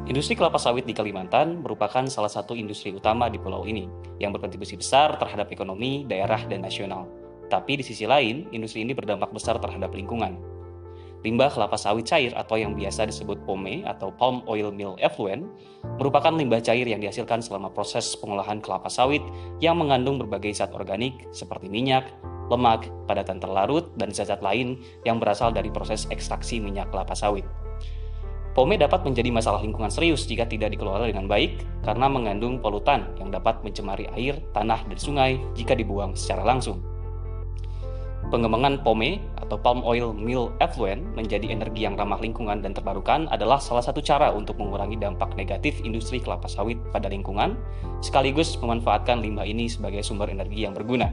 Industri kelapa sawit di Kalimantan merupakan salah satu industri utama di pulau ini yang berkontribusi besar terhadap ekonomi, daerah, dan nasional. Tapi di sisi lain, industri ini berdampak besar terhadap lingkungan. Limbah kelapa sawit cair atau yang biasa disebut POME atau Palm Oil Mill Effluent merupakan limbah cair yang dihasilkan selama proses pengolahan kelapa sawit yang mengandung berbagai zat organik seperti minyak, lemak, padatan terlarut, dan zat-zat lain yang berasal dari proses ekstraksi minyak kelapa sawit. POME dapat menjadi masalah lingkungan serius jika tidak dikelola dengan baik karena mengandung polutan yang dapat mencemari air, tanah, dan sungai jika dibuang secara langsung. Pengembangan POME atau Palm Oil Mill Effluent menjadi energi yang ramah lingkungan dan terbarukan adalah salah satu cara untuk mengurangi dampak negatif industri kelapa sawit pada lingkungan, sekaligus memanfaatkan limbah ini sebagai sumber energi yang berguna.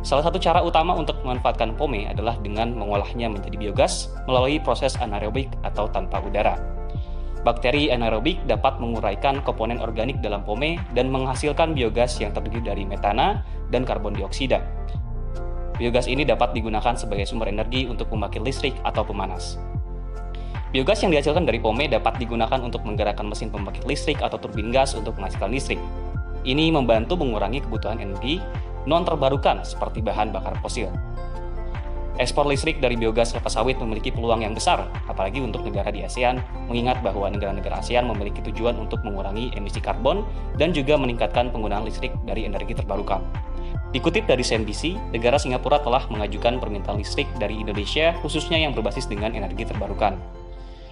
Salah satu cara utama untuk memanfaatkan POME adalah dengan mengolahnya menjadi biogas melalui proses anaerobik atau tanpa udara. Bakteri anaerobik dapat menguraikan komponen organik dalam POME dan menghasilkan biogas yang terdiri dari metana dan karbon dioksida. Biogas ini dapat digunakan sebagai sumber energi untuk pembangkit listrik atau pemanas. Biogas yang dihasilkan dari POME dapat digunakan untuk menggerakkan mesin pembangkit listrik atau turbin gas untuk menghasilkan listrik. Ini membantu mengurangi kebutuhan energi non-terbarukan seperti bahan bakar fosil. Ekspor listrik dari biogas kelapa sawit memiliki peluang yang besar, apalagi untuk negara di ASEAN, mengingat bahwa negara-negara ASEAN memiliki tujuan untuk mengurangi emisi karbon dan juga meningkatkan penggunaan listrik dari energi terbarukan. Dikutip dari CNBC, negara Singapura telah mengajukan permintaan listrik dari Indonesia khususnya yang berbasis dengan energi terbarukan.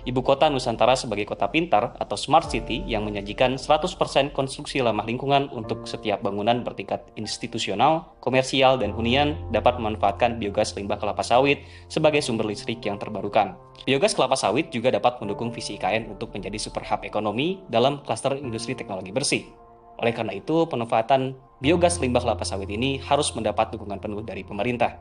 Ibu kota Nusantara sebagai kota pintar atau smart city yang menyajikan 100% konstruksi ramah lingkungan untuk setiap bangunan bertingkat institusional, komersial, dan hunian dapat memanfaatkan biogas limbah kelapa sawit sebagai sumber listrik yang terbarukan. Biogas kelapa sawit juga dapat mendukung visi IKN untuk menjadi super hub ekonomi dalam klaster industri teknologi bersih. Oleh karena itu, pemanfaatan biogas limbah kelapa sawit ini harus mendapat dukungan penuh dari pemerintah.